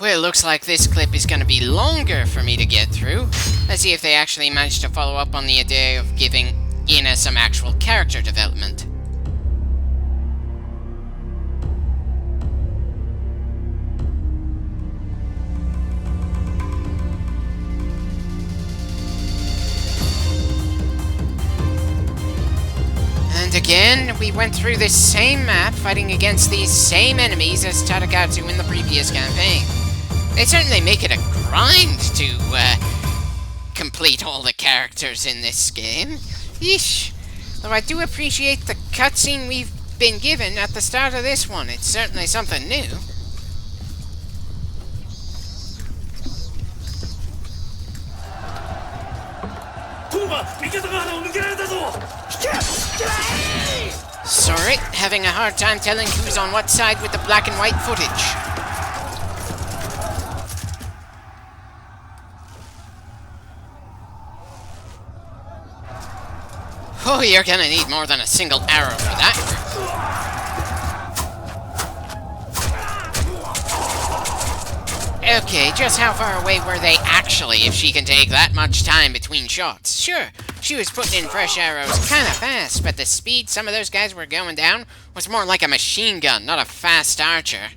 Well, looks like this clip is going to be longer for me to get through. Let's see if they actually managed to follow up on the idea of giving Ina some actual character development. And again, we went through this same map, fighting against these same enemies as Tadakatsu in the previous campaign. They certainly make it a grind to, complete all the characters in this game. Yeesh. Though I do appreciate the cutscene we've been given at the start of this one. It's certainly something new. Sorry, having a hard time telling who's on what side with the black and white footage. Oh, you're gonna need more than a single arrow for that. Okay, just how far away were they actually if she can take that much time between shots? Sure, she was putting in fresh arrows kinda fast, but the speed some of those guys were going down was more like a machine gun, not a fast archer.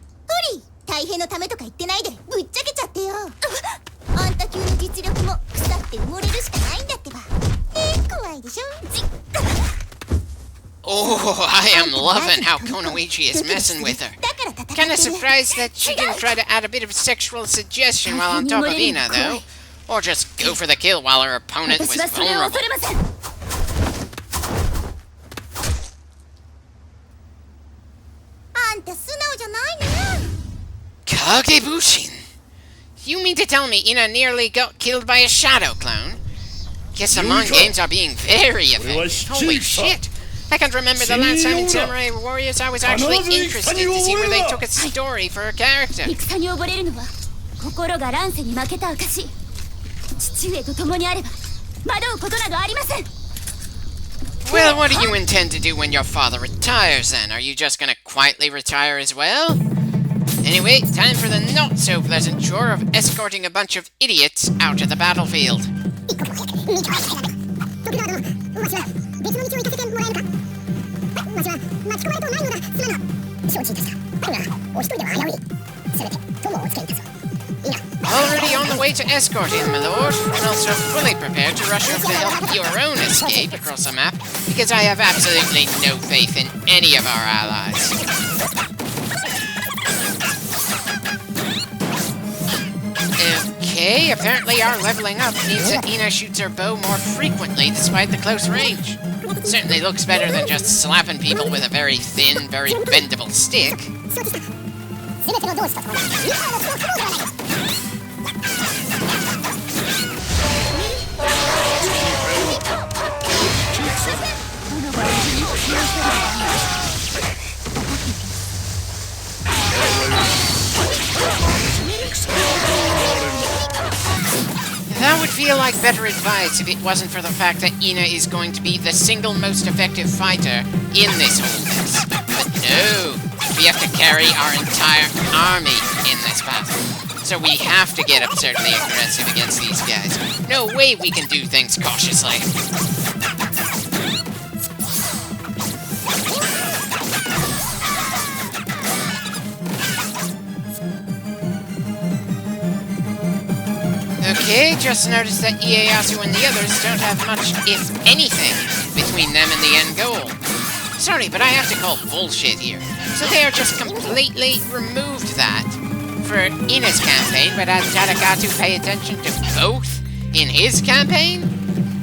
Oh, I am loving how Konoichi is messing with her. Kinda surprised that she didn't try to add a bit of sexual suggestion while on top of Ina, though. Or just go for the kill while her opponent was vulnerable. Kagebushin? You mean to tell me Ina nearly got killed by a shadow clone? Guess the Mon games are being very effective. Holy shit! I can't remember the last time in Samurai Warriors I was actually interested to see where they took a story for a character. Well, what do you intend to do when your father retires then? Are you just gonna quietly retire as well? Anyway, time for the not-so-pleasant chore of escorting a bunch of idiots out of the battlefield. Already on the way to escorting, my lord, and also fully prepared to rush over to help your own escape across the map, because I have absolutely no faith in any of our allies. Okay, apparently our leveling up means that Ina shoots her bow more frequently despite the close range. Certainly looks better than just slapping people with a very thin, very bendable stick. That would feel like better advice if it wasn't for the fact that Ina is going to be the single most effective fighter in this whole mess. But no, we have to carry our entire army in this battle. So we have to get absurdly aggressive against these guys. No way we can do things cautiously. Okay, just noticed that Ieyasu and the others don't have much, if anything, between them and the end goal. Sorry, but I have to call bullshit here. So they are just completely removed that for Ina's campaign, but had Tadakatsu pay attention to both in his campaign?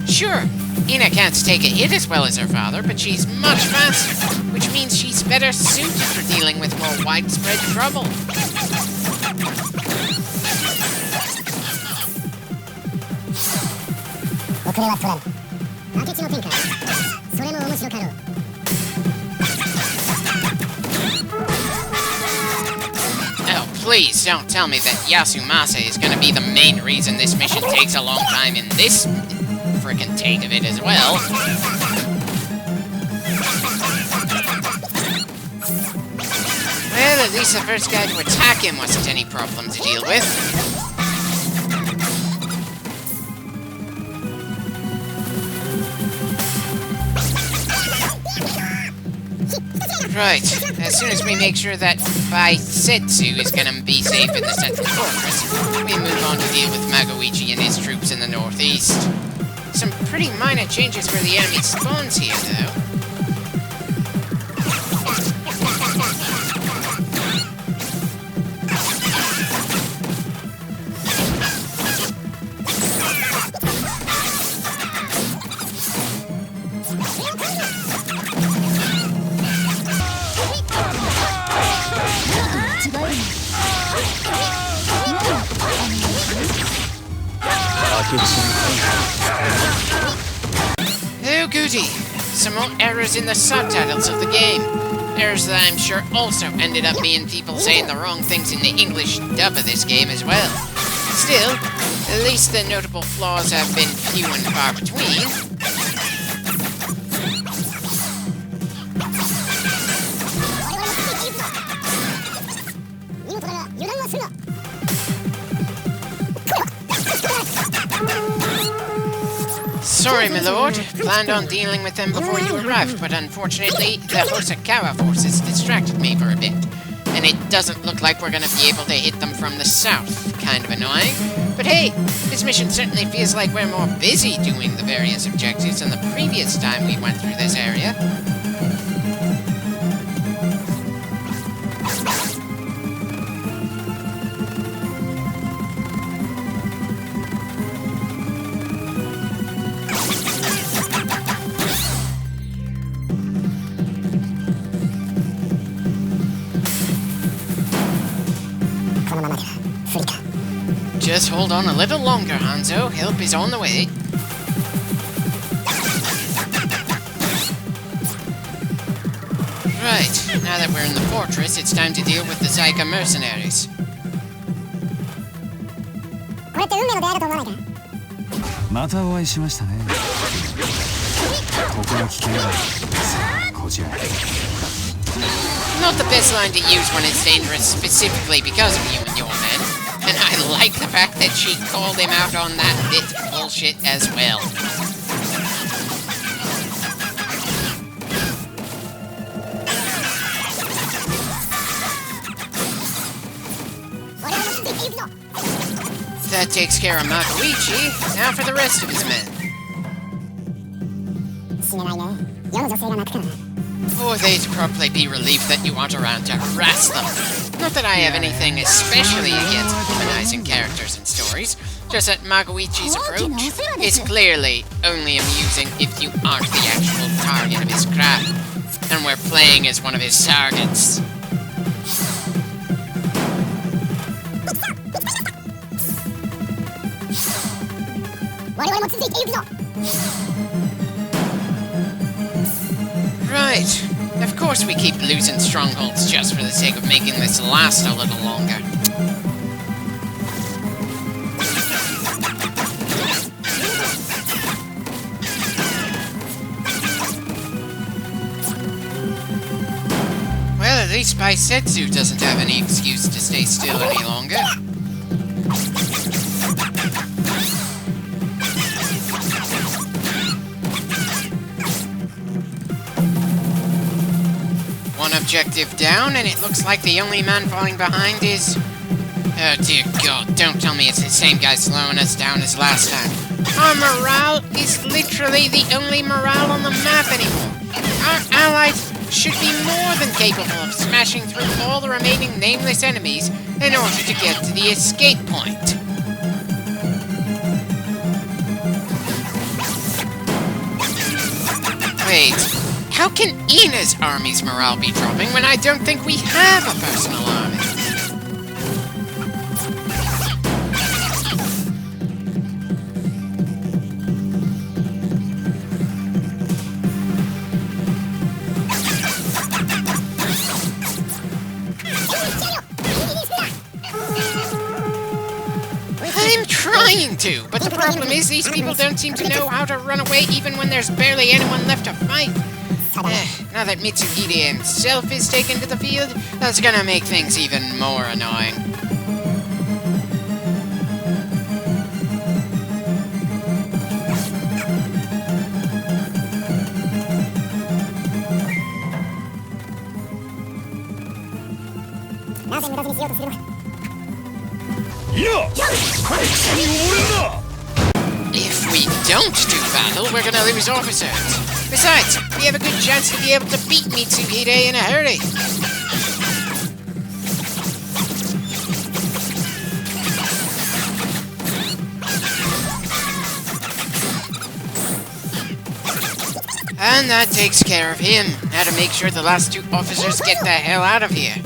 Sure, Ina can't take a hit as well as her father, but she's much faster, which means she's better suited for dealing with more widespread trouble. Oh, please don't tell me that Yasumasa is going to be the main reason this mission takes a long time in this frickin' take of it as well. Well, Well, at least the first guy to attack him wasn't any problem to deal with. Right, as soon as we make sure that Baisetsu is gonna be safe in the central fortress, we move on to deal with Magoichi and his troops in the northeast. Some pretty minor changes where the enemy spawns here, though. Oh goody! Some more errors in the subtitles of the game. Errors that I'm sure also ended up being people saying the wrong things in the English dub of this game as well. Still, at least the notable flaws have been few and far between. Sorry, my lord. Planned on dealing with them before you arrived, but unfortunately, the Hosokawa forces distracted me for a bit. And it doesn't look like we're gonna be able to hit them from the south. Kind of annoying. But hey, this mission certainly feels like we're more busy doing the various objectives than the previous time we went through this area. Just hold on a little longer, Hanzo. Help is on the way. Right, now that we're in the fortress, it's time to deal with the Zaika mercenaries. Not the best line to use when it's dangerous, specifically because of you and your men. And I like the fact that she called him out on that bit of bullshit as well. That takes care of Magoichi. Now for the rest of his men. Oh, they'd probably be relieved that you aren't around to harass them. Not that I have anything especially against humanizing characters in stories, just that Magoichi's approach is clearly only amusing if you aren't the actual target of his crap, and we're playing as one of his targets. Right. Of course we keep losing strongholds just for the sake of making this last a little longer. Well, at least Baisetsu doesn't have any excuse to stay still any longer. One objective down, and it looks like the only man falling behind is... Oh dear God, don't tell me it's the same guy slowing us down as last time. Our morale is literally the only morale on the map anymore. Our allies should be more than capable of smashing through all the remaining nameless enemies in order to get to the escape point. Wait. How can Ina's army's morale be dropping when I don't think we have a personal army? I'm trying to, but the problem is these people don't seem to know how to run away even when there's barely anyone left to fight. Now that Mitsuhide himself is taken to the field, that's gonna make things even more annoying. If we don't do battle, we're gonna lose officers. Besides, we have a good chance to be able to beat Mitsuhide in a hurry. And that takes care of him. Now to make sure the last two officers get the hell out of here.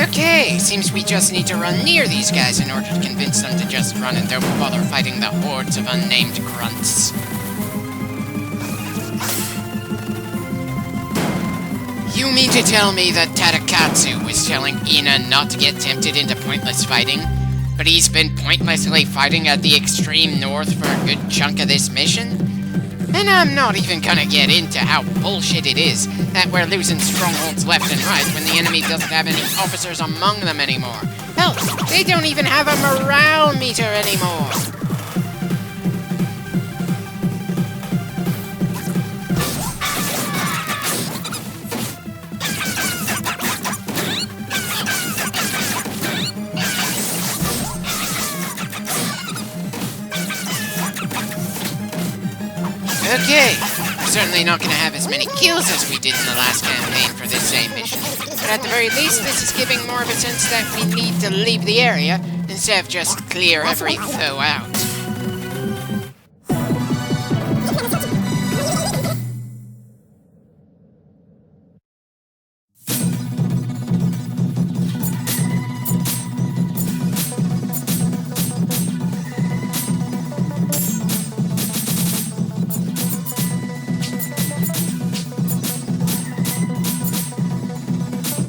Okay, seems we just need to run near these guys in order to convince them to just run and don't bother fighting the hordes of unnamed grunts. You mean to tell me that Tadakatsu was telling Ina not to get tempted into pointless fighting, but he's been pointlessly fighting at the extreme north for a good chunk of this mission? And I'm not even gonna get into how bullshit it is that we're losing strongholds left and right when the enemy doesn't have any officers among them anymore. Hell, they don't even have a morale meter anymore! Okay, we're certainly not going to have as many kills as we did in the last campaign for this same mission, but at the very least this is giving more of a sense that we need to leave the area instead of just clear every foe out.